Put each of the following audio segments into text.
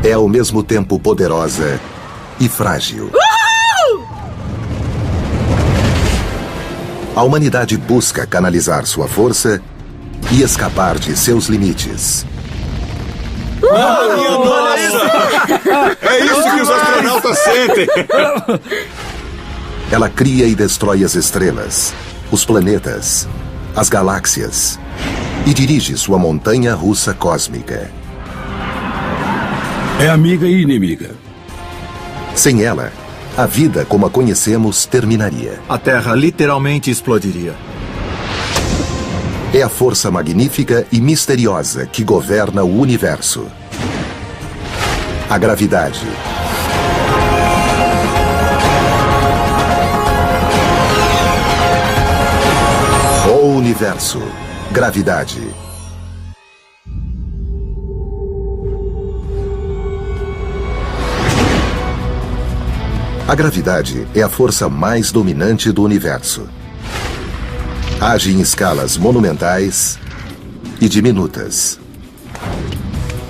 é ao mesmo tempo poderosa e frágil. A humanidade busca canalizar sua força e escapar de seus limites. Minha nossa! É isso que os astronautas sentem! Ela cria e destrói as estrelas, os planetas, as galáxias e dirige sua montanha-russa cósmica. É amiga e inimiga. Sem ela, a vida como a conhecemos terminaria. A Terra literalmente explodiria. É a força magnífica e misteriosa que governa o universo. A gravidade. O universo. Gravidade. A gravidade é a força mais dominante do universo. Age em escalas monumentais e diminutas,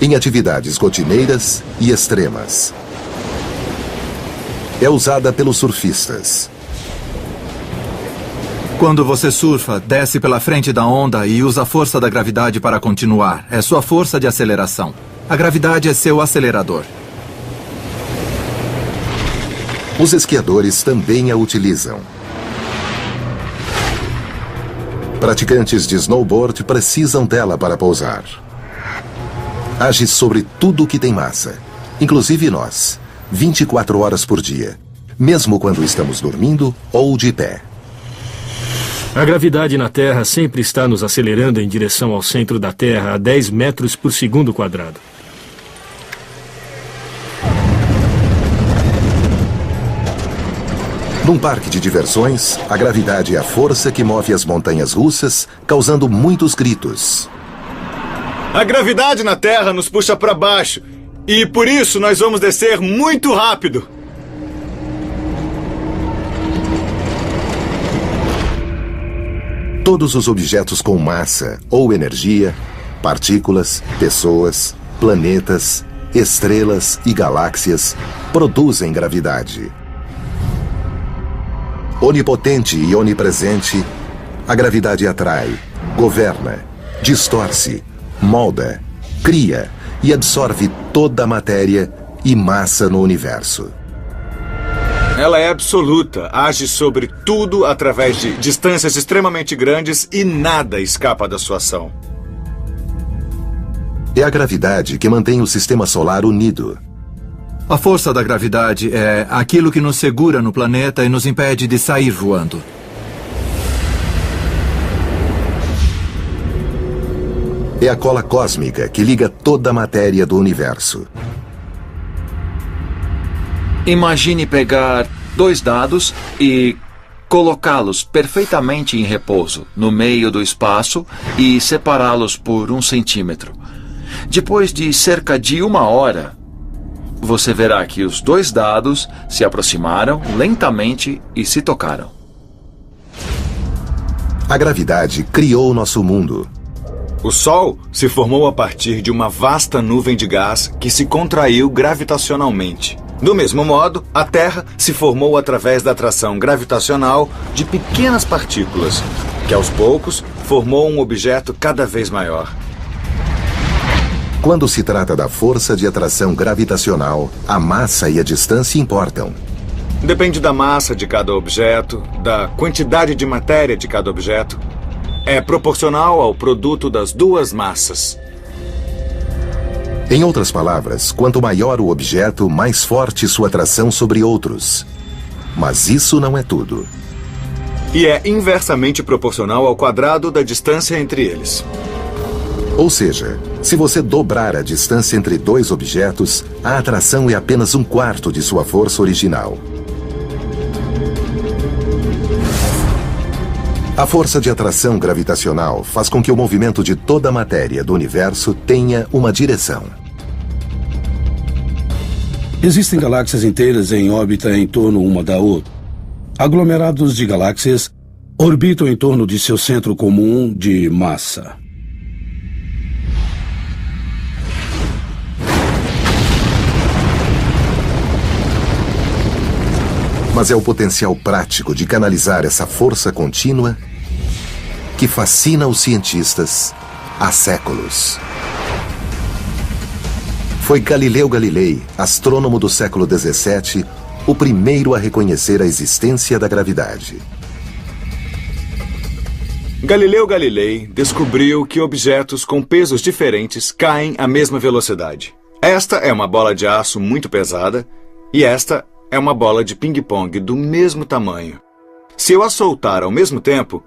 em atividades rotineiras e extremas. É usada pelos surfistas. Quando você surfa, desce pela frente da onda e usa a força da gravidade para continuar. É sua força de aceleração. A gravidade é seu acelerador. Os esquiadores também a utilizam. Praticantes de snowboard precisam dela para pousar. Age sobre tudo que tem massa, inclusive nós, 24 horas por dia, mesmo quando estamos dormindo ou de pé. A gravidade na Terra sempre está nos acelerando em direção ao centro da Terra a 10 metros por segundo quadrado. Num parque de diversões, a gravidade é a força que move as montanhas russas, causando muitos gritos. A gravidade na Terra nos puxa para baixo. E por isso nós vamos descer muito rápido. Todos os objetos com massa ou energia, partículas, pessoas, planetas, estrelas e galáxias produzem gravidade. Onipotente e onipresente, a gravidade atrai, governa, distorce, molda, cria e absorve toda a matéria e massa no universo. Ela é absoluta, age sobre tudo através de distâncias extremamente grandes e nada escapa da sua ação. É a gravidade que mantém o sistema solar unido. A força da gravidade é aquilo que nos segura no planeta e nos impede de sair voando. É a cola cósmica que liga toda a matéria do universo. Imagine pegar 2 dados e colocá-los perfeitamente em repouso no meio do espaço e separá-los por 1 centímetro. Depois de cerca de 1 hora, você verá que os 2 dados se aproximaram lentamente e se tocaram. A gravidade criou nosso mundo. O Sol se formou a partir de uma vasta nuvem de gás que se contraiu gravitacionalmente. Do mesmo modo, a Terra se formou através da atração gravitacional de pequenas partículas, que aos poucos formou um objeto cada vez maior. Quando se trata da força de atração gravitacional, a massa e a distância importam. Depende da massa de cada objeto, da quantidade de matéria de cada objeto. É proporcional ao produto das 2 massas. Em outras palavras, quanto maior o objeto, mais forte sua atração sobre outros. Mas isso não é tudo. E é inversamente proporcional ao quadrado da distância entre eles. Ou seja, se você dobrar a distância entre 2 objetos, a atração é apenas 1/4 de sua força original. A força de atração gravitacional faz com que o movimento de toda a matéria do universo tenha uma direção. Existem galáxias inteiras em órbita em torno uma da outra. Aglomerados de galáxias orbitam em torno de seu centro comum de massa. Mas é o potencial prático de canalizar essa força contínua que fascina os cientistas há séculos. Foi Galileu Galilei, astrônomo do século XVII, o primeiro a reconhecer a existência da gravidade. Galileu Galilei descobriu que objetos com pesos diferentes caem à mesma velocidade. Esta é uma bola de aço muito pesada e esta é uma bola de ping-pong do mesmo tamanho. Se eu as soltar ao mesmo tempo,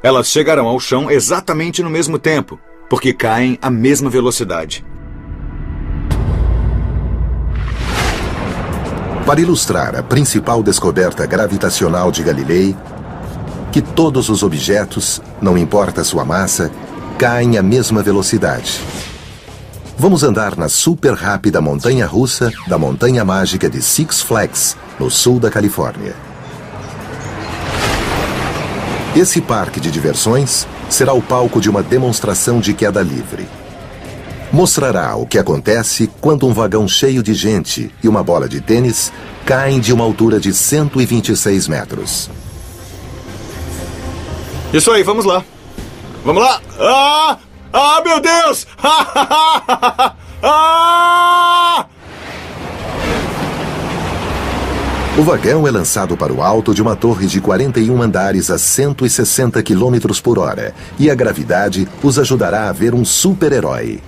elas chegarão ao chão exatamente no mesmo tempo, porque caem à mesma velocidade. Para ilustrar a principal descoberta gravitacional de Galilei, que todos os objetos, não importa sua massa, caem à mesma velocidade. Vamos andar na super rápida montanha-russa da Montanha Mágica de Six Flags, no sul da Califórnia. Esse parque de diversões será o palco de uma demonstração de queda livre. Mostrará o que acontece quando um vagão cheio de gente e uma bola de tênis caem de uma altura de 126 metros. Isso aí, vamos lá. Vamos lá! Meu Deus! O vagão é lançado para o alto de uma torre de 41 andares a 160 km por hora e a gravidade os ajudará a ver um super-herói.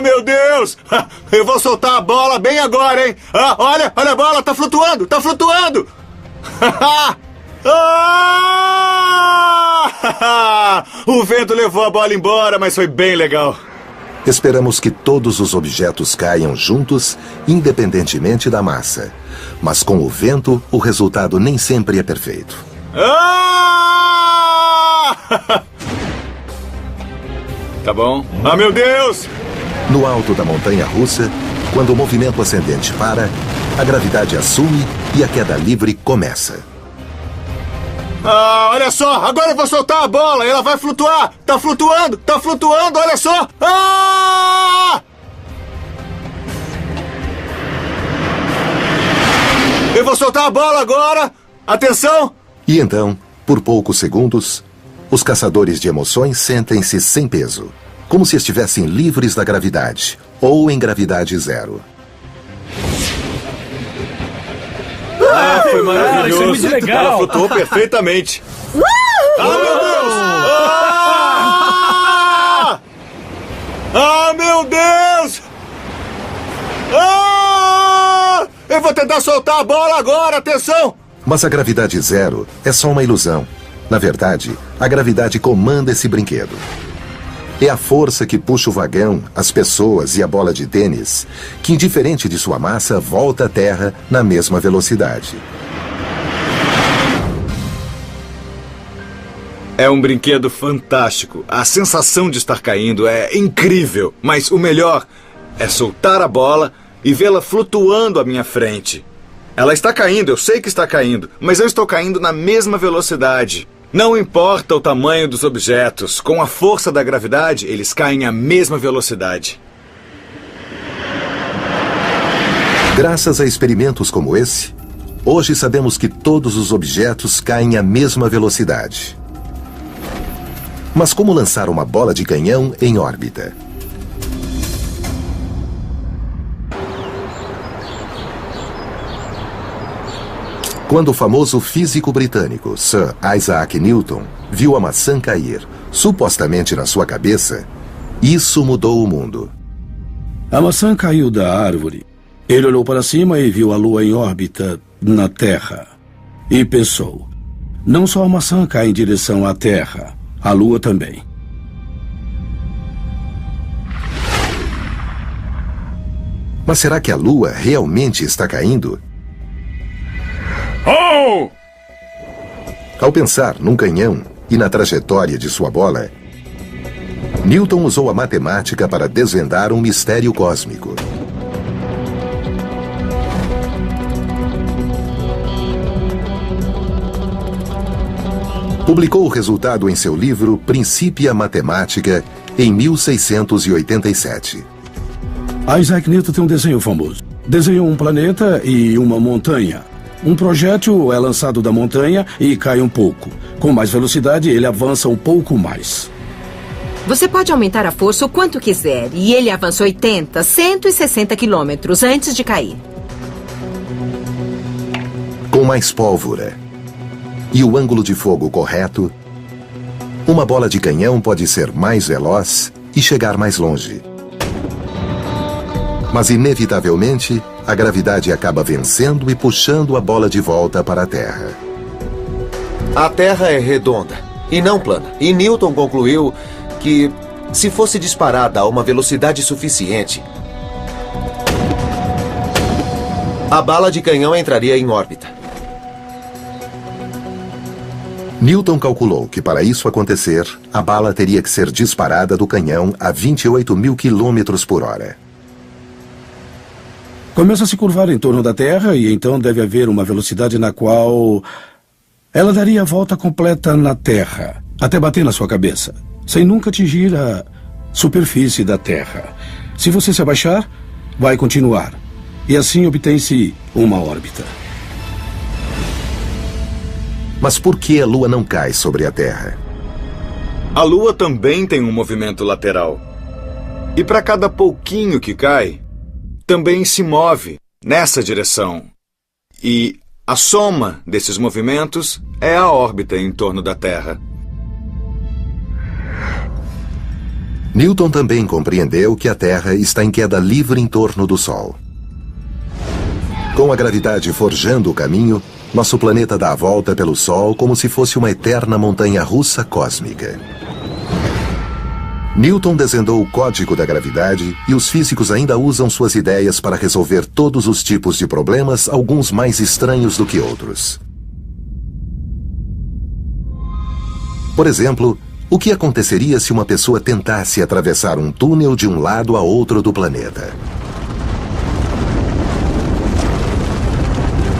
Meu Deus! Eu vou soltar a bola bem agora, hein? Olha a bola, tá flutuando! Tá flutuando! O vento levou a bola embora, mas foi bem legal. Esperamos que todos os objetos caiam juntos, independentemente da massa. Mas com o vento, o resultado nem sempre é perfeito. Tá bom. Meu Deus! No alto da montanha-russa, quando o movimento ascendente para, a gravidade assume e a queda livre começa. Olha só! Agora eu vou soltar a bola! Ela vai flutuar! Tá flutuando! Tá flutuando! Olha só! Eu vou soltar a bola agora! Atenção! E então, por poucos segundos, os caçadores de emoções sentem-se sem peso, como se estivessem livres da gravidade, ou em gravidade zero. Foi maravilhoso! Isso é muito legal. Ela flutuou perfeitamente! Meu Deus! Meu Deus! Eu vou tentar soltar a bola agora! Atenção! Mas a gravidade zero é só uma ilusão. Na verdade, a gravidade comanda esse brinquedo. É a força que puxa o vagão, as pessoas e a bola de tênis, que, indiferente de sua massa, volta à Terra na mesma velocidade. É um brinquedo fantástico. A sensação de estar caindo é incrível. Mas o melhor é soltar a bola e vê-la flutuando à minha frente. Ela está caindo, eu sei que está caindo, mas eu estou caindo na mesma velocidade. Não importa o tamanho dos objetos, com a força da gravidade, eles caem à mesma velocidade. Graças a experimentos como esse, hoje sabemos que todos os objetos caem à mesma velocidade. Mas como lançar uma bola de canhão em órbita? Quando o famoso físico britânico Sir Isaac Newton viu a maçã cair, supostamente na sua cabeça, isso mudou o mundo. A maçã caiu da árvore. Ele olhou para cima e viu a Lua em órbita na Terra. E pensou, não só a maçã cai em direção à Terra, a Lua também. Mas será que a Lua realmente está caindo? Ao pensar num canhão e na trajetória de sua bola, Newton usou a matemática para desvendar um mistério cósmico. Publicou o resultado em seu livro Principia Mathematica em 1687. Isaac Newton tem um desenho famoso. Desenhou um planeta e uma montanha. Um projétil é lançado da montanha e cai um pouco. Com mais velocidade, ele avança um pouco mais. Você pode aumentar a força o quanto quiser, e ele avança 80, 160 quilômetros antes de cair. Com mais pólvora e o ângulo de fogo correto, uma bola de canhão pode ser mais veloz e chegar mais longe. Mas, inevitavelmente, a gravidade acaba vencendo e puxando a bola de volta para a Terra. A Terra é redonda e não plana. E Newton concluiu que, se fosse disparada a uma velocidade suficiente, a bala de canhão entraria em órbita. Newton calculou que, para isso acontecer, a bala teria que ser disparada do canhão a 28 mil quilômetros por hora. Começa a se curvar em torno da Terra e então deve haver uma velocidade na qual ela daria a volta completa na Terra, até bater na sua cabeça, sem nunca atingir a superfície da Terra. Se você se abaixar, vai continuar. E assim obtém-se uma órbita. Mas por que a Lua não cai sobre a Terra? A Lua também tem um movimento lateral. E para cada pouquinho que cai, também se move nessa direção. E a soma desses movimentos é a órbita em torno da Terra. Newton também compreendeu que a Terra está em queda livre em torno do Sol. Com a gravidade forjando o caminho, nosso planeta dá a volta pelo Sol como se fosse uma eterna montanha-russa cósmica. Newton desvendou o código da gravidade e os físicos ainda usam suas ideias para resolver todos os tipos de problemas, alguns mais estranhos do que outros. Por exemplo, o que aconteceria se uma pessoa tentasse atravessar um túnel de um lado a outro do planeta?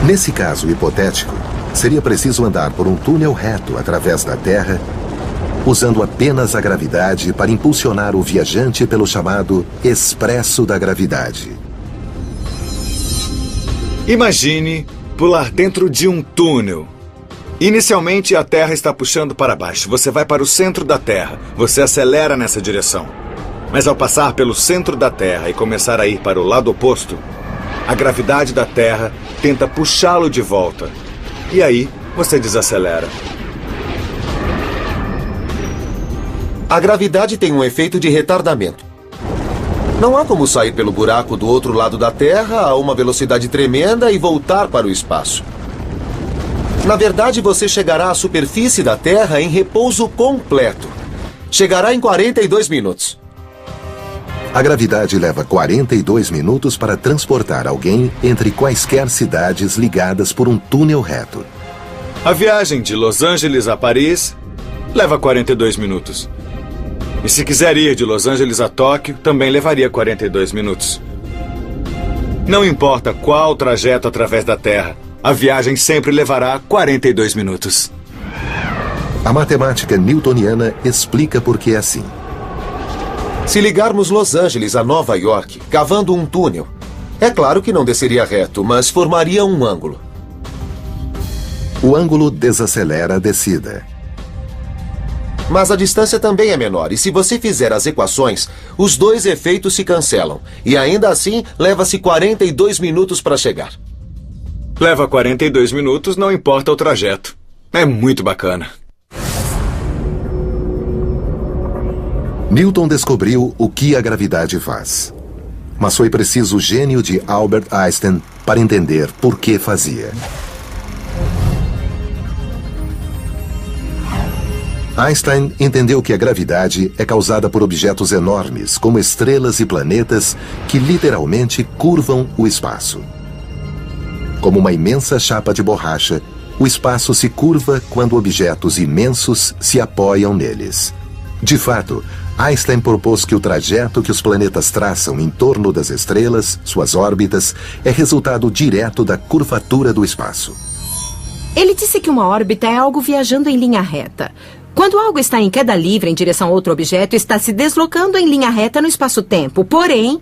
Nesse caso hipotético, seria preciso andar por um túnel reto através da Terra, usando apenas a gravidade para impulsionar o viajante pelo chamado expresso da gravidade. Imagine pular dentro de um túnel. Inicialmente, a Terra está puxando para baixo. Você vai para o centro da Terra. Você acelera nessa direção. Mas ao passar pelo centro da Terra e começar a ir para o lado oposto, a gravidade da Terra tenta puxá-lo de volta. E aí, você desacelera. A gravidade tem um efeito de retardamento. Não há como sair pelo buraco do outro lado da Terra a uma velocidade tremenda e voltar para o espaço. Na verdade, você chegará à superfície da Terra em repouso completo. Chegará em 42 minutos. A gravidade leva 42 minutos para transportar alguém entre quaisquer cidades ligadas por um túnel reto. A viagem de Los Angeles a Paris leva 42 minutos. E se quiser ir de Los Angeles a Tóquio, também levaria 42 minutos. Não importa qual trajeto através da Terra, a viagem sempre levará 42 minutos. A matemática newtoniana explica por que é assim. Se ligarmos Los Angeles a Nova York, cavando um túnel, é claro que não desceria reto, mas formaria um ângulo. O ângulo desacelera a descida. Mas a distância também é menor, e se você fizer as equações, os dois efeitos se cancelam. E ainda assim, leva-se 42 minutos para chegar. Leva 42 minutos, não importa o trajeto. É muito bacana. Newton descobriu o que a gravidade faz. Mas foi preciso o gênio de Albert Einstein para entender por que fazia. Einstein entendeu que a gravidade é causada por objetos enormes, como estrelas e planetas, que literalmente curvam o espaço. Como uma imensa chapa de borracha, o espaço se curva quando objetos imensos se apoiam neles. De fato, Einstein propôs que o trajeto que os planetas traçam em torno das estrelas, suas órbitas, é resultado direto da curvatura do espaço. Ele disse que uma órbita é algo viajando em linha reta. Quando algo está em queda livre em direção a outro objeto, está se deslocando em linha reta no espaço-tempo. Porém,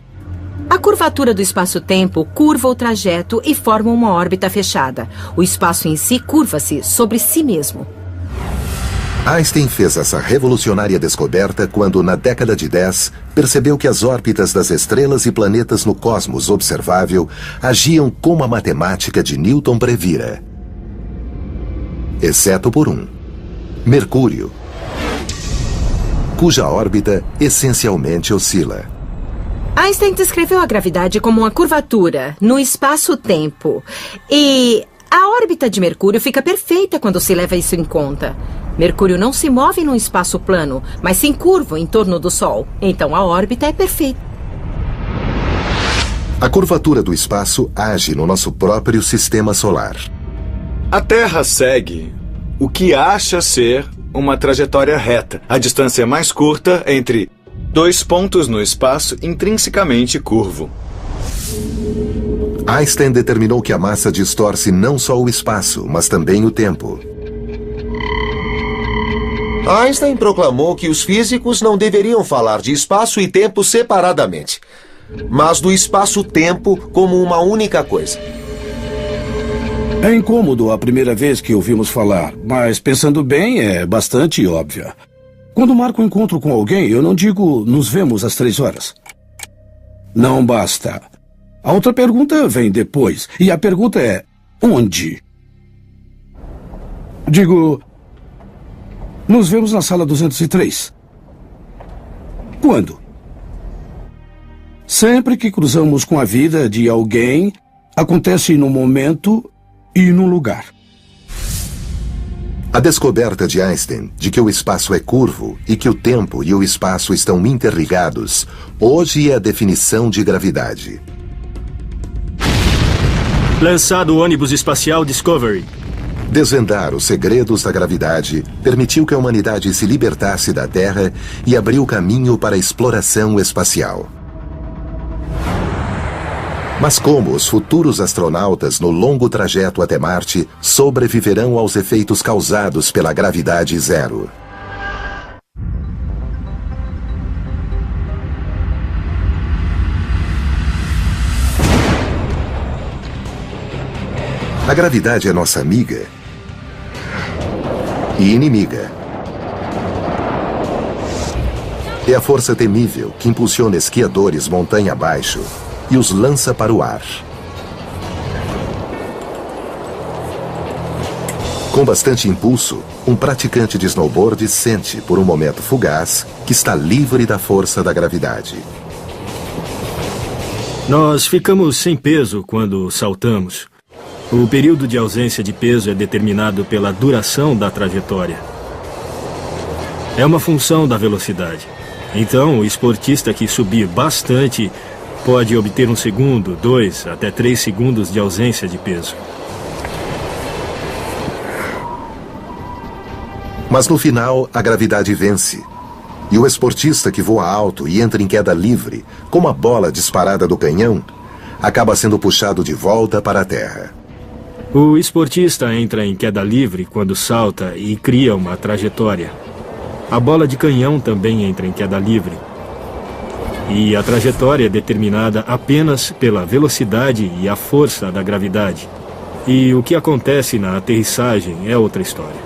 A curvatura do espaço-tempo curva o trajeto e forma uma órbita fechada. O espaço em si curva-se sobre si mesmo. Einstein fez essa revolucionária descoberta quando, na década de 10, percebeu que as órbitas das estrelas e planetas no cosmos observável agiam como a matemática de Newton previra. Exceto por um: Mercúrio, cuja órbita essencialmente oscila. Einstein descreveu a gravidade como uma curvatura no espaço-tempo. E a órbita de Mercúrio fica perfeita quando se leva isso em conta. Mercúrio não se move num espaço plano, mas se encurva em torno do Sol. Então a órbita é perfeita. A curvatura do espaço age no nosso próprio sistema solar. A Terra segue o que acha ser uma trajetória reta, a distância mais curta entre dois pontos no espaço intrinsecamente curvo. Einstein determinou que a massa distorce não só o espaço, mas também o tempo. Einstein proclamou que os físicos não deveriam falar de espaço e tempo separadamente, mas do espaço-tempo como uma única coisa. É incômodo a primeira vez que ouvimos falar, mas pensando bem, é bastante óbvia. Quando marco um encontro com alguém, eu não digo nos vemos às 3 horas. Não basta. A outra pergunta vem depois, e a pergunta é: onde? Digo, nos vemos na sala 203. Quando? Sempre que cruzamos com a vida de alguém, acontece num momento e num lugar. A descoberta de Einstein de que o espaço é curvo e que o tempo e o espaço estão interligados, hoje é a definição de gravidade. Lançado o ônibus espacial Discovery. Desvendar os segredos da gravidade permitiu que a humanidade se libertasse da Terra e abriu caminho para a exploração espacial. Mas como os futuros astronautas no longo trajeto até Marte sobreviverão aos efeitos causados pela gravidade zero? A gravidade é nossa amiga e inimiga. É a força temível que impulsiona esquiadores montanha abaixo e os lança para o ar. Com bastante impulso, um praticante de snowboard sente, por um momento fugaz, que está livre da força da gravidade. Nós ficamos sem peso quando saltamos. O período de ausência de peso é determinado pela duração da trajetória. É uma função da velocidade. Então, o esportista que subir bastante pode obter 1 segundo, 2 até 3 segundos de ausência de peso. Mas no final, a gravidade vence. E o esportista que voa alto e entra em queda livre, como a bola disparada do canhão, acaba sendo puxado de volta para a Terra. O esportista entra em queda livre quando salta e cria uma trajetória. A bola de canhão também entra em queda livre. E a trajetória é determinada apenas pela velocidade e a força da gravidade. E o que acontece na aterrissagem é outra história.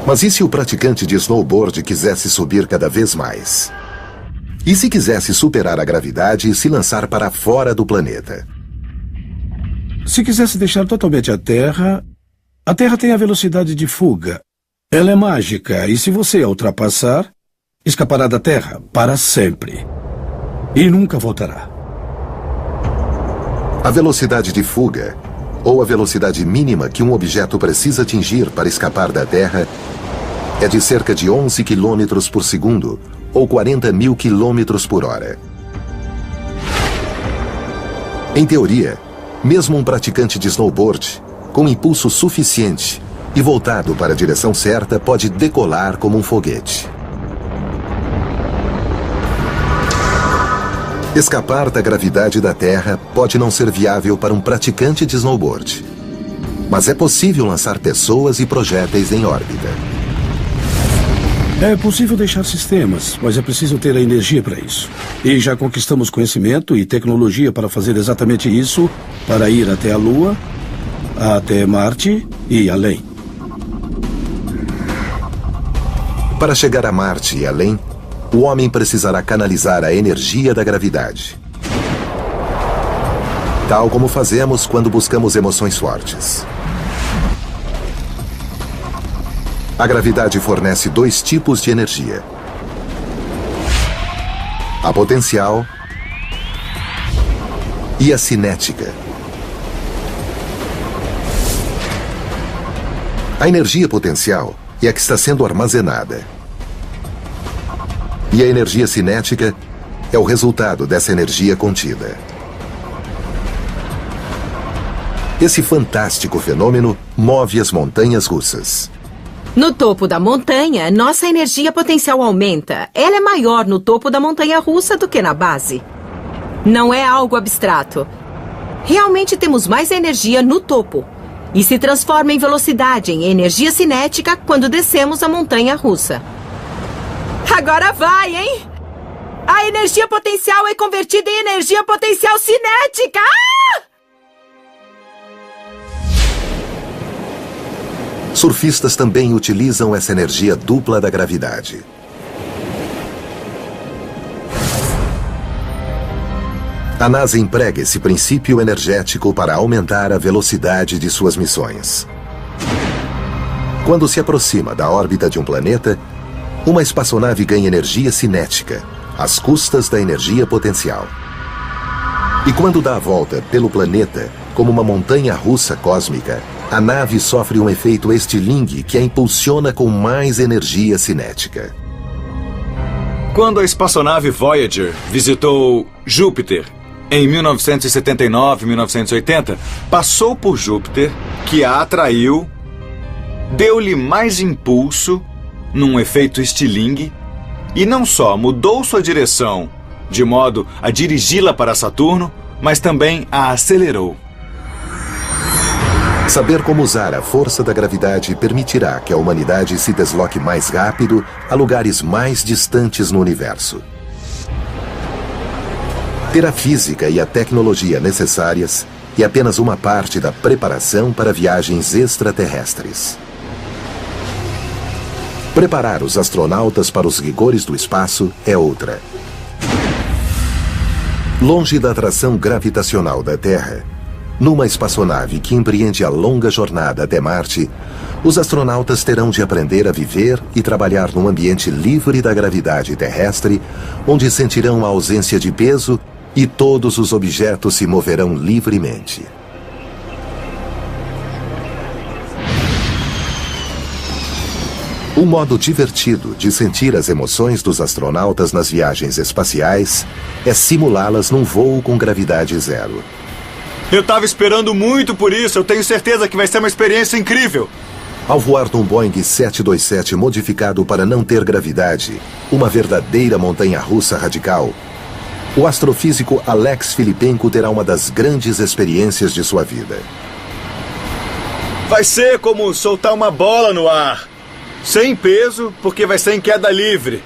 Mas e se o praticante de snowboard quisesse subir cada vez mais? E se quisesse superar a gravidade e se lançar para fora do planeta? Se quisesse deixar totalmente a Terra tem a velocidade de fuga. Ela é mágica e se você a ultrapassar, escapará da Terra para sempre. E nunca voltará. A velocidade de fuga, ou a velocidade mínima que um objeto precisa atingir para escapar da Terra, é de cerca de 11 km por segundo, ou 40 mil km por hora. Em teoria, mesmo um praticante de snowboard, com impulso suficiente e voltado para a direção certa, pode decolar como um foguete. Escapar da gravidade da Terra pode não ser viável para um praticante de snowboard, mas é possível lançar pessoas e projéteis em órbita. É possível deixar sistemas, mas é preciso ter a energia para isso. E já conquistamos conhecimento e tecnologia para fazer exatamente isso, para ir até a Lua, até Marte e além. Para chegar a Marte e além, o homem precisará canalizar a energia da gravidade. Tal como fazemos quando buscamos emoções fortes. A gravidade fornece dois tipos de energia: a potencial e a cinética. A energia potencial é a que está sendo armazenada. E a energia cinética é o resultado dessa energia contida. Esse fantástico fenômeno move as montanhas russas. No topo da montanha, nossa energia potencial aumenta. Ela é maior no topo da montanha russa do que na base. Não é algo abstrato. Realmente temos mais energia no topo. E se transforma em velocidade, em energia cinética, quando descemos a montanha russa. Agora vai, hein? A energia potencial é convertida em energia potencial cinética! Ah! Surfistas também utilizam essa energia dupla da gravidade. A NASA emprega esse princípio energético para aumentar a velocidade de suas missões. Quando se aproxima da órbita de um planeta, uma espaçonave ganha energia cinética, às custas da energia potencial. E quando dá a volta pelo planeta, como uma montanha russa cósmica, a nave sofre um efeito estilingue que a impulsiona com mais energia cinética. Quando a espaçonave Voyager visitou Júpiter em 1979 e 1980, passou por Júpiter, que a atraiu, deu-lhe mais impulso num efeito estilingue e não só mudou sua direção de modo a dirigi-la para Saturno, mas também a acelerou. Saber como usar a força da gravidade permitirá que a humanidade se desloque mais rápido a lugares mais distantes no universo. Ter a física e a tecnologia necessárias é apenas uma parte da preparação para viagens extraterrestres. Preparar os astronautas para os rigores do espaço é outra. Longe da atração gravitacional da Terra, numa espaçonave que empreende a longa jornada até Marte, os astronautas terão de aprender a viver e trabalhar num ambiente livre da gravidade terrestre, onde sentirão a ausência de peso e todos os objetos se moverão livremente. Um modo divertido de sentir as emoções dos astronautas nas viagens espaciais é simulá-las num voo com gravidade zero. Eu estava esperando muito por isso. Eu tenho certeza que vai ser uma experiência incrível. Ao voar num Boeing 727 modificado para não ter gravidade, uma verdadeira montanha-russa radical, o astrofísico Alex Filipenko terá uma das grandes experiências de sua vida. Vai ser como soltar uma bola no ar. Sem peso, porque vai ser em queda livre.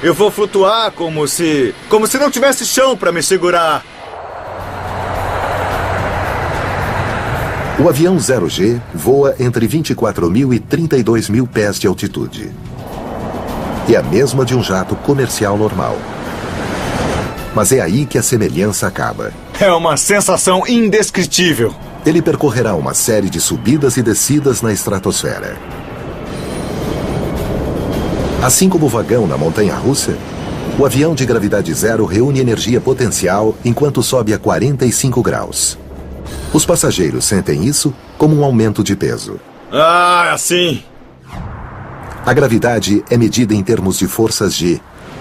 Eu vou flutuar como se não tivesse chão para me segurar. O avião 0G voa entre 24.000 e 32.000 pés de altitude. É a mesma de um jato comercial normal. Mas é aí que a semelhança acaba. É uma sensação indescritível. Ele percorrerá uma série de subidas e descidas na estratosfera. Assim como o vagão na montanha-russa, o avião de gravidade zero reúne energia potencial enquanto sobe a 45 graus. Os passageiros sentem isso como um aumento de peso. Ah, assim. A gravidade é medida em termos de forças G.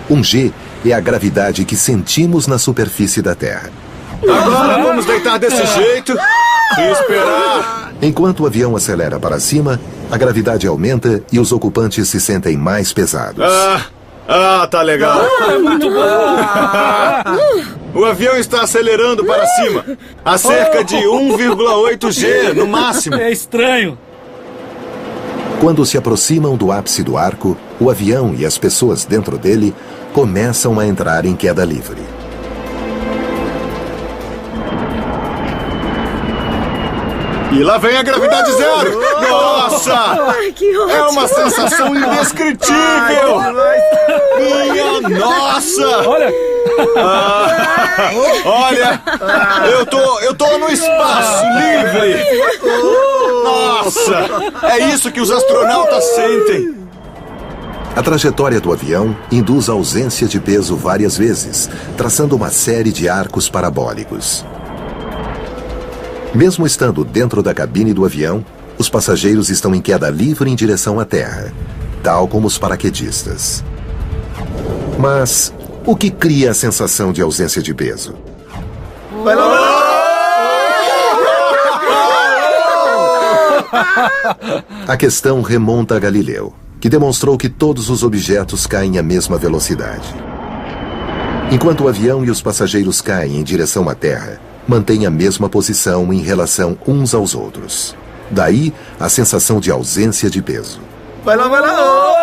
Um G é a gravidade que sentimos na superfície da Terra. Agora vamos deitar desse jeito e esperar. Enquanto o avião acelera para cima, a gravidade aumenta e os ocupantes se sentem mais pesados. Tá legal. É muito bom. O avião está acelerando para cima, a cerca de 1,8 G no máximo. É estranho. Quando se aproximam do ápice do arco, o avião e as pessoas dentro dele começam a entrar em queda livre. E lá vem a gravidade zero! Nossa! Que ótimo! É uma sensação indescritível! Minha nossa! Olha! Olha! Eu tô no espaço livre! Nossa! É isso que os astronautas sentem! A trajetória do avião induz a ausência de peso várias vezes, traçando uma série de arcos parabólicos. Mesmo estando dentro da cabine do avião, os passageiros estão em queda livre em direção à Terra, tal como os paraquedistas. Mas o que cria a sensação de ausência de peso? Vai lá! A questão remonta a Galileu, que demonstrou que todos os objetos caem à mesma velocidade. Enquanto o avião e os passageiros caem em direção à Terra, mantêm a mesma posição em relação uns aos outros. Daí, a sensação de ausência de peso. Vai lá, vai lá!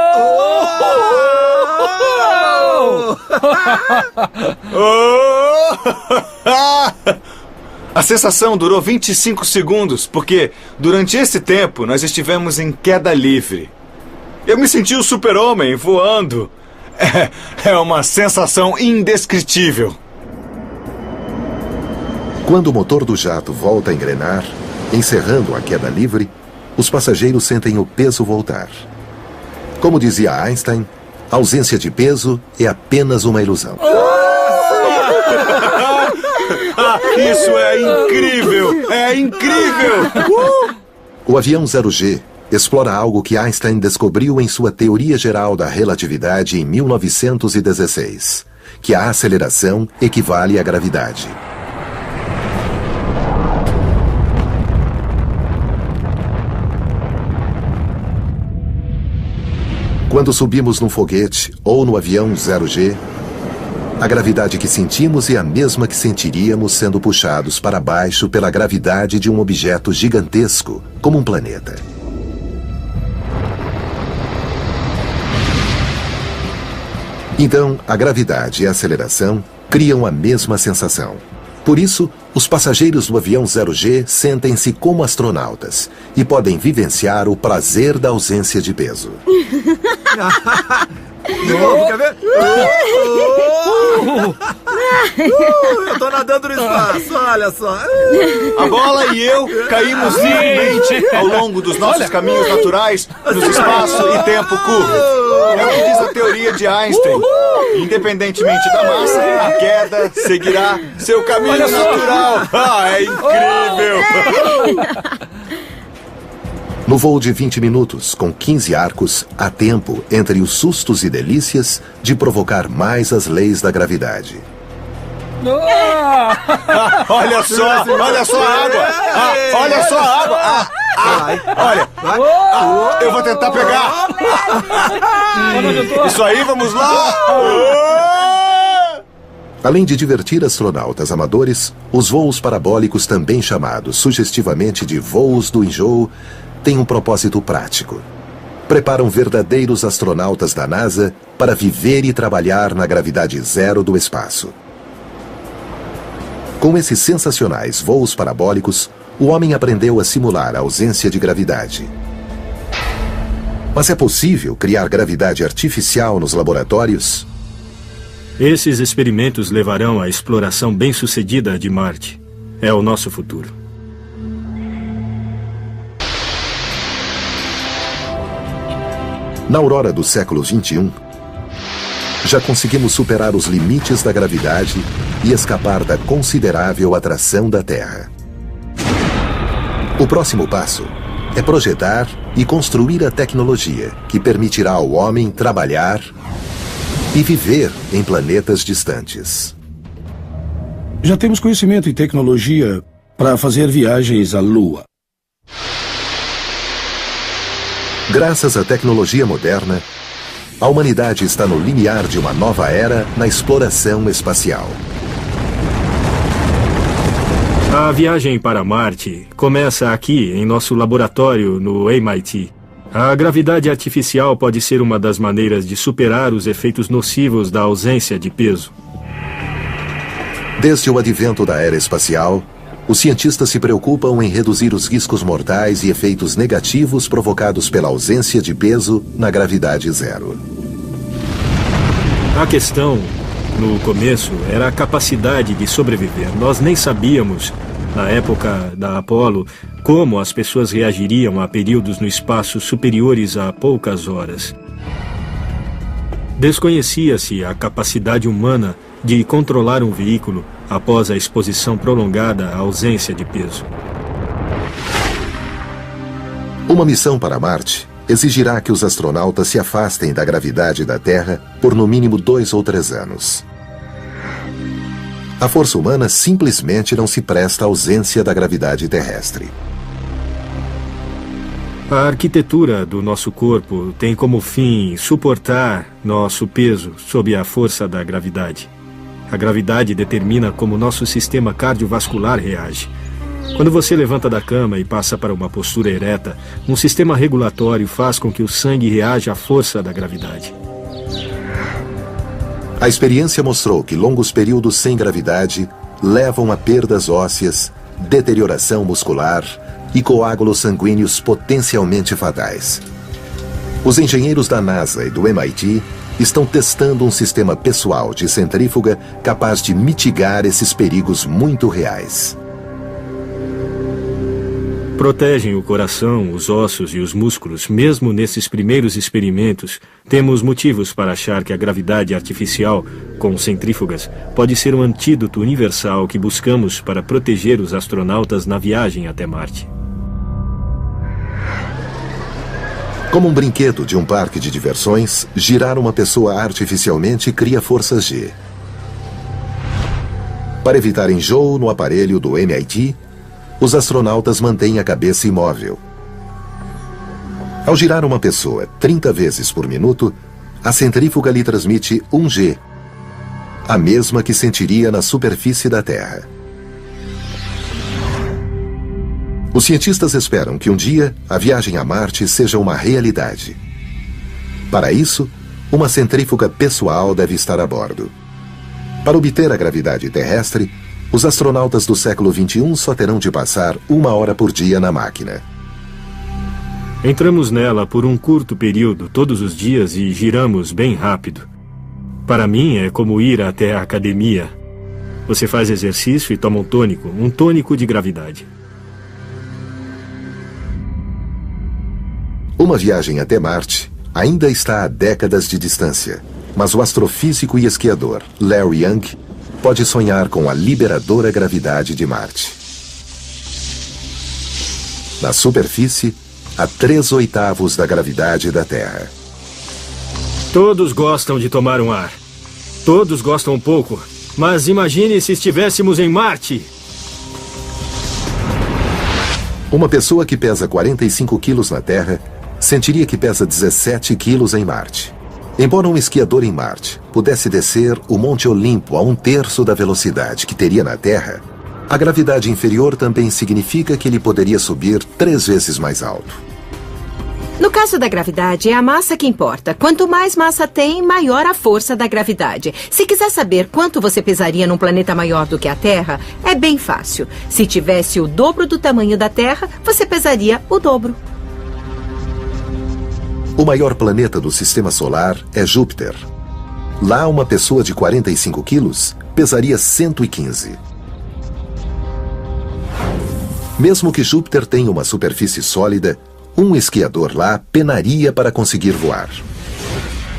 A sensação durou 25 segundos, porque durante esse tempo nós estivemos em queda livre. Eu me senti o super-homem voando. É uma sensação indescritível. Quando o motor do jato volta a engrenar, encerrando a queda livre, os passageiros sentem o peso voltar. Como dizia Einstein, a ausência de peso é apenas uma ilusão. Isso é incrível! É incrível! O avião 0G explora algo que Einstein descobriu em sua teoria geral da relatividade em 1916, que a aceleração equivale à gravidade. Quando subimos num foguete ou no avião 0G, a gravidade que sentimos é a mesma que sentiríamos sendo puxados para baixo pela gravidade de um objeto gigantesco, como um planeta. Então, a gravidade e a aceleração criam a mesma sensação. Por isso, os passageiros do avião 0G sentem-se como astronautas e podem vivenciar o prazer da ausência de peso. De novo, quer ver? Eu tô nadando no espaço, olha só. A bola e eu caímos livremente ao longo dos nossos caminhos naturais nos espaço e tempo curvo. É o que diz a teoria de Einstein. Independentemente da massa, a queda seguirá seu caminho natural. É incrível! No voo de 20 minutos, com 15 arcos, há tempo, entre os sustos e delícias, de provocar mais as leis da gravidade. Olha só a água! Olha só a água! Olha! Eu vou tentar pegar! Isso aí, vamos lá! Além de divertir astronautas amadores, os voos parabólicos, também chamados sugestivamente de voos do enjoo, têm um propósito prático. Preparam verdadeiros astronautas da NASA para viver e trabalhar na gravidade zero do espaço. Com esses sensacionais voos parabólicos, o homem aprendeu a simular a ausência de gravidade. Mas é possível criar gravidade artificial nos laboratórios? Esses experimentos levarão à exploração bem-sucedida de Marte. É o nosso futuro. Na aurora do século XXI, já conseguimos superar os limites da gravidade e escapar da considerável atração da Terra. O próximo passo é projetar e construir a tecnologia que permitirá ao homem trabalhar e viver em planetas distantes. Já temos conhecimento e tecnologia para fazer viagens à Lua. Graças à tecnologia moderna, a humanidade está no limiar de uma nova era na exploração espacial. A viagem para Marte começa aqui, em nosso laboratório no MIT. A gravidade artificial pode ser uma das maneiras de superar os efeitos nocivos da ausência de peso. Desde o advento da era espacial, os cientistas se preocupam em reduzir os riscos mortais e efeitos negativos provocados pela ausência de peso na gravidade zero. A questão, no começo, era a capacidade de sobreviver. Nós nem sabíamos, na época da Apollo, como as pessoas reagiriam a períodos no espaço superiores a poucas horas. Desconhecia-se a capacidade humana de controlar um veículo após a exposição prolongada à ausência de peso. Uma missão para Marte exigirá que os astronautas se afastem da gravidade da Terra por no mínimo 2 ou 3 anos. A força humana simplesmente não se presta à ausência da gravidade terrestre. A arquitetura do nosso corpo tem como fim suportar nosso peso sob a força da gravidade. A gravidade determina como nosso sistema cardiovascular reage. Quando você levanta da cama e passa para uma postura ereta, um sistema regulatório faz com que o sangue reaja à força da gravidade. A experiência mostrou que longos períodos sem gravidade levam a perdas ósseas, deterioração muscular e coágulos sanguíneos potencialmente fatais. Os engenheiros da NASA e do MIT estão testando um sistema pessoal de centrífuga capaz de mitigar esses perigos muito reais. Protegem o coração, os ossos e os músculos. Mesmo nesses primeiros experimentos, temos motivos para achar que a gravidade artificial, com centrífugas, pode ser um antídoto universal que buscamos para proteger os astronautas na viagem até Marte. Como um brinquedo de um parque de diversões, girar uma pessoa artificialmente cria forças G. Para evitar enjoo no aparelho do MIT, os astronautas mantêm a cabeça imóvel. Ao girar uma pessoa 30 vezes por minuto, a centrífuga lhe transmite 1 G, a mesma que sentiria na superfície da Terra. Os cientistas esperam que um dia a viagem a Marte seja uma realidade. Para isso, uma centrífuga pessoal deve estar a bordo. Para obter a gravidade terrestre, os astronautas do século XXI só terão de passar 1 hora por dia na máquina. Entramos nela por um curto período todos os dias e giramos bem rápido. Para mim é como ir até a academia. Você faz exercício e toma um tônico de gravidade. Uma viagem até Marte ainda está a décadas de distância, mas o astrofísico e esquiador Larry Young pode sonhar com a liberadora gravidade de Marte. Na superfície, a 3/8 da gravidade da Terra. Todos gostam de tomar um ar. Todos gostam um pouco. Mas imagine se estivéssemos em Marte. Uma pessoa que pesa 45 quilos na Terra sentiria que pesa 17 quilos em Marte. Embora um esquiador em Marte pudesse descer o Monte Olimpo a 1/3 da velocidade que teria na Terra, a gravidade inferior também significa que ele poderia subir 3 vezes mais alto. No caso da gravidade, é a massa que importa. Quanto mais massa tem, maior a força da gravidade. Se quiser saber quanto você pesaria num planeta maior do que a Terra, é bem fácil. Se tivesse o dobro do tamanho da Terra, você pesaria o dobro. O maior planeta do Sistema Solar é Júpiter. Lá, uma pessoa de 45 quilos pesaria 115. Mesmo que Júpiter tenha uma superfície sólida, um esquiador lá penaria para conseguir voar.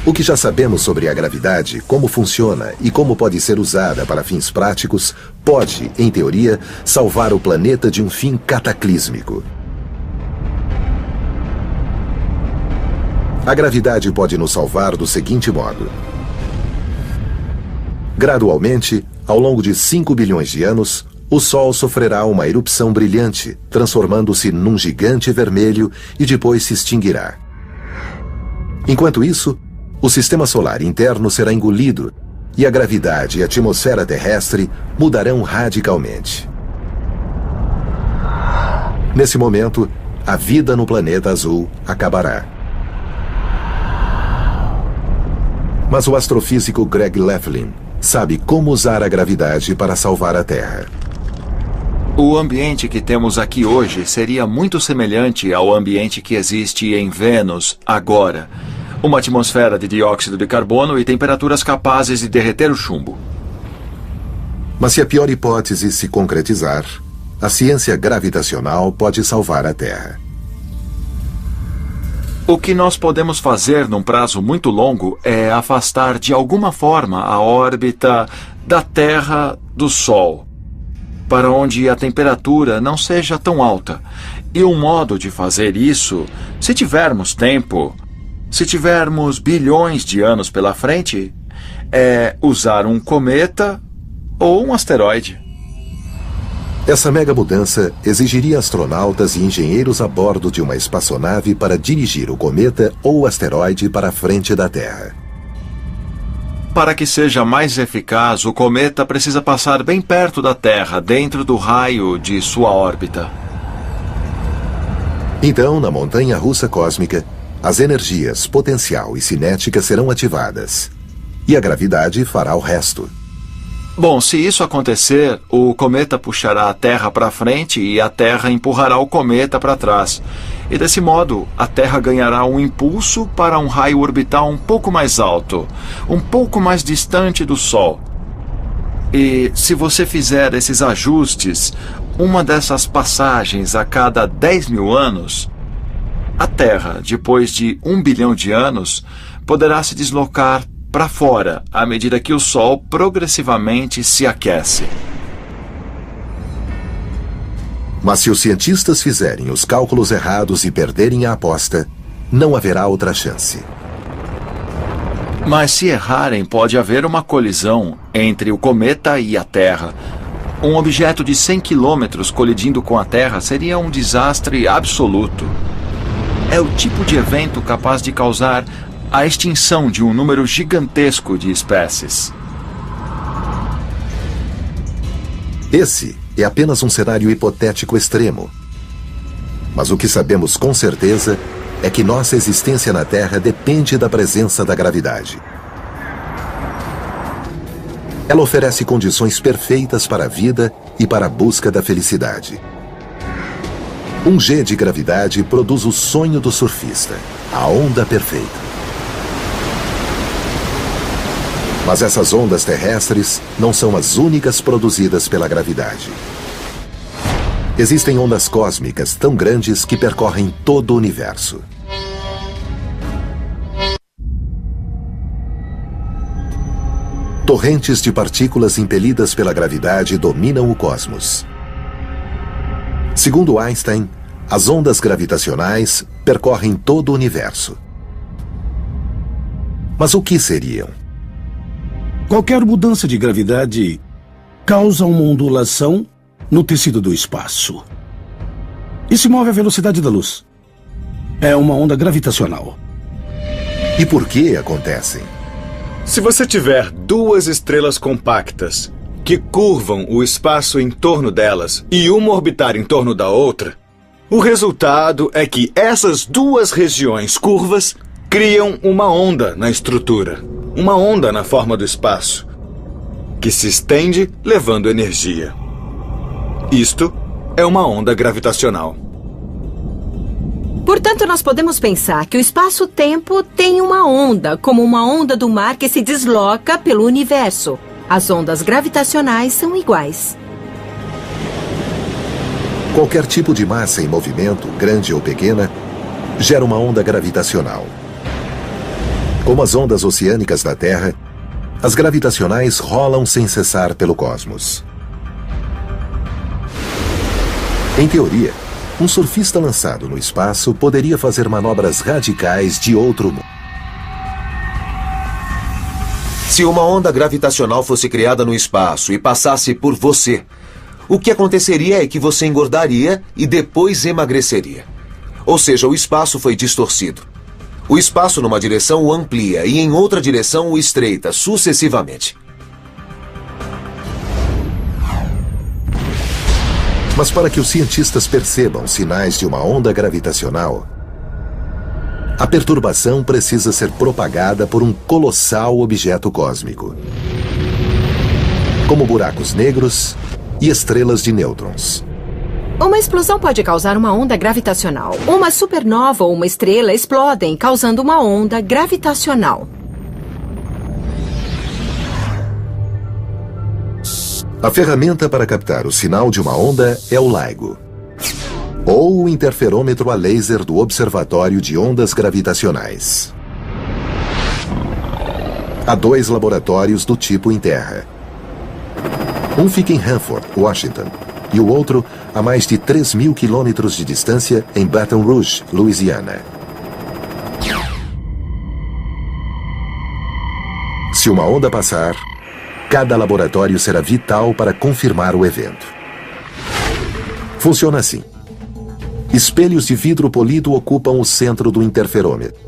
O que já sabemos sobre a gravidade, como funciona e como pode ser usada para fins práticos, pode, em teoria, salvar o planeta de um fim cataclísmico. A gravidade pode nos salvar do seguinte modo. Gradualmente, ao longo de 5 bilhões de anos, o Sol sofrerá uma erupção brilhante, transformando-se num gigante vermelho e depois se extinguirá. Enquanto isso, o sistema solar interno será engolido e a gravidade e a atmosfera terrestre mudarão radicalmente. Nesse momento, a vida no planeta azul acabará. Mas o astrofísico Greg Laughlin sabe como usar a gravidade para salvar a Terra. O ambiente que temos aqui hoje seria muito semelhante ao ambiente que existe em Vênus agora. Uma atmosfera de dióxido de carbono e temperaturas capazes de derreter o chumbo. Mas se a pior hipótese se concretizar, a ciência gravitacional pode salvar a Terra. O que nós podemos fazer num prazo muito longo é afastar de alguma forma a órbita da Terra do Sol, para onde a temperatura não seja tão alta. E um modo de fazer isso, se tivermos tempo, se tivermos bilhões de anos pela frente, é usar um cometa ou um asteroide. Essa mega mudança exigiria astronautas e engenheiros a bordo de uma espaçonave para dirigir o cometa ou o asteroide para a frente da Terra. Para que seja mais eficaz, o cometa precisa passar bem perto da Terra, dentro do raio de sua órbita. Então, na montanha-russa cósmica, as energias potencial e cinética serão ativadas. E a gravidade fará o resto. Bom, se isso acontecer, o cometa puxará a Terra para frente e a Terra empurrará o cometa para trás. E desse modo, a Terra ganhará um impulso para um raio orbital um pouco mais alto, um pouco mais distante do Sol. E se você fizer esses ajustes, uma dessas passagens a cada 10 mil anos, a Terra, depois de 1 bilhão de anos, poderá se deslocar para fora à medida que o Sol progressivamente se aquece. Mas se os cientistas fizerem os cálculos errados e perderem a aposta, não haverá outra chance. Mas se errarem, pode haver uma colisão entre o cometa e a Terra. Um objeto de 100 quilômetros colidindo com a Terra seria um desastre absoluto. É o tipo de evento capaz de causar a extinção de um número gigantesco de espécies. Esse é apenas um cenário hipotético extremo. Mas o que sabemos com certeza é que nossa existência na Terra depende da presença da gravidade. Ela oferece condições perfeitas para a vida e para a busca da felicidade. Um G de gravidade produz o sonho do surfista, a onda perfeita. Mas essas ondas terrestres não são as únicas produzidas pela gravidade. Existem ondas cósmicas tão grandes que percorrem todo o universo. Torrentes de partículas impelidas pela gravidade dominam o cosmos. Segundo Einstein, as ondas gravitacionais percorrem todo o universo. Mas o que seriam? Qualquer mudança de gravidade causa uma ondulação no tecido do espaço e se move à velocidade da luz. É uma onda gravitacional. E por que acontecem? Se você tiver duas estrelas compactas que curvam o espaço em torno delas e uma orbitar em torno da outra, o resultado é que essas duas regiões curvas criam uma onda na estrutura, uma onda na forma do espaço, que se estende levando energia. Isto é uma onda gravitacional. Portanto, nós podemos pensar que o espaço-tempo tem uma onda, como uma onda do mar que se desloca pelo universo. As ondas gravitacionais são iguais. Qualquer tipo de massa em movimento, grande ou pequena, gera uma onda gravitacional. Como as ondas oceânicas da Terra, as gravitacionais rolam sem cessar pelo cosmos. Em teoria, um surfista lançado no espaço poderia fazer manobras radicais de outro mundo. Se uma onda gravitacional fosse criada no espaço e passasse por você, o que aconteceria é que você engordaria e depois emagreceria. Ou seja, o espaço foi distorcido. O espaço numa direção o amplia e em outra direção o estreita, sucessivamente. Mas para que os cientistas percebam sinais de uma onda gravitacional, A perturbação precisa ser propagada por um colossal objeto cósmico, como buracos negros e estrelas de nêutrons. Uma explosão pode causar uma onda gravitacional. Uma supernova ou uma estrela explodem, causando uma onda gravitacional. A ferramenta para captar o sinal de uma onda é o LIGO, ou o interferômetro a laser do Observatório de Ondas Gravitacionais. Há 2 laboratórios do tipo em terra. Um fica em Hanford, Washington, e o outro a mais de 3.000 quilômetros de distância em Baton Rouge, Louisiana. Se uma onda passar, cada laboratório será vital para confirmar o evento. Funciona assim. Espelhos de vidro polido ocupam o centro do interferômetro,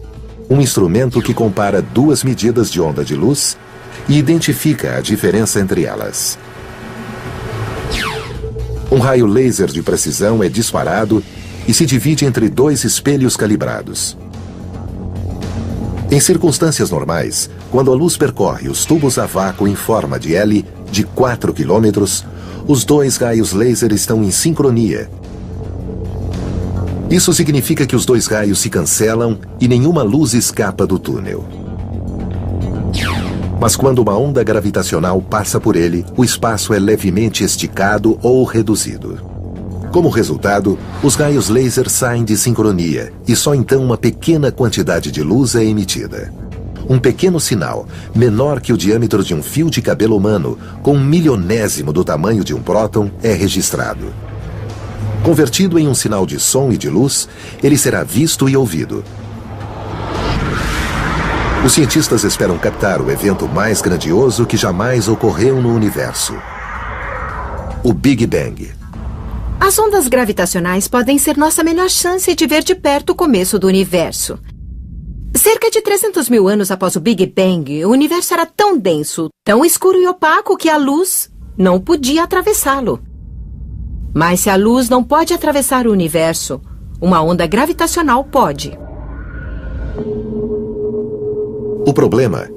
um instrumento que compara 2 medidas de onda de luz e identifica a diferença entre elas. Um raio laser de precisão é disparado e se divide entre 2 espelhos calibrados. Em circunstâncias normais, quando a luz percorre os tubos a vácuo em forma de L de 4 km, os 2 raios laser estão em sincronia. Isso significa que os 2 raios se cancelam e nenhuma luz escapa do túnel. Mas quando uma onda gravitacional passa por ele, o espaço é levemente esticado ou reduzido. Como resultado, os raios laser saem de sincronia e só então uma pequena quantidade de luz é emitida. Um pequeno sinal, menor que o diâmetro de um fio de cabelo humano, com 1/1000º do tamanho de um próton, é registrado. Convertido em um sinal de som e de luz, ele será visto e ouvido. Os cientistas esperam captar o evento mais grandioso que jamais ocorreu no universo: o Big Bang. As ondas gravitacionais podem ser nossa melhor chance de ver de perto o começo do universo. Cerca de 300 mil anos após o Big Bang, o universo era tão denso, tão escuro e opaco que a luz não podia atravessá-lo. Mas se a luz não pode atravessar o universo, uma onda gravitacional pode. O problema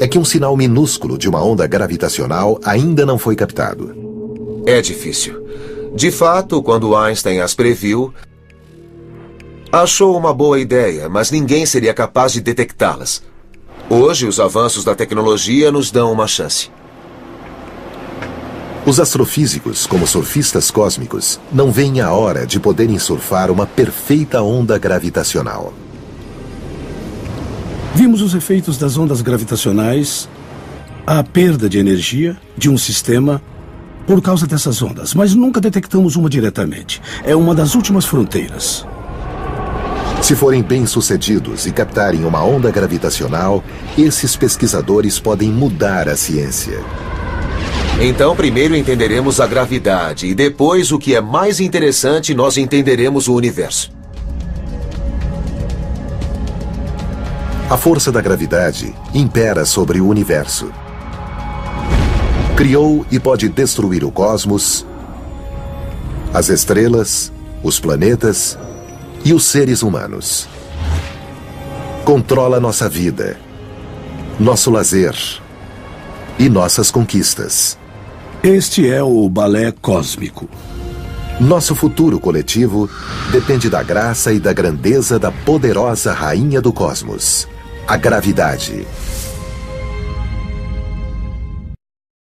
é que um sinal minúsculo de uma onda gravitacional ainda não foi captado. É difícil. De fato, quando Einstein as previu, achou uma boa ideia, mas ninguém seria capaz de detectá-las. Hoje, os avanços da tecnologia nos dão uma chance. Os astrofísicos, como surfistas cósmicos, não veem a hora de poderem surfar uma perfeita onda gravitacional. Vimos os efeitos das ondas gravitacionais, a perda de energia de um sistema por causa dessas ondas, mas nunca detectamos uma diretamente. É uma das últimas fronteiras. Se forem bem-sucedidos e captarem uma onda gravitacional, esses pesquisadores podem mudar a ciência. Então, primeiro entenderemos a gravidade e depois, o que é mais interessante, nós entenderemos o universo. A força da gravidade impera sobre o universo. Criou e pode destruir o cosmos, as estrelas, os planetas e os seres humanos. Controla nossa vida, nosso lazer e nossas conquistas. Este é o balé cósmico. Nosso futuro coletivo depende da graça e da grandeza da poderosa rainha do cosmos, a gravidade.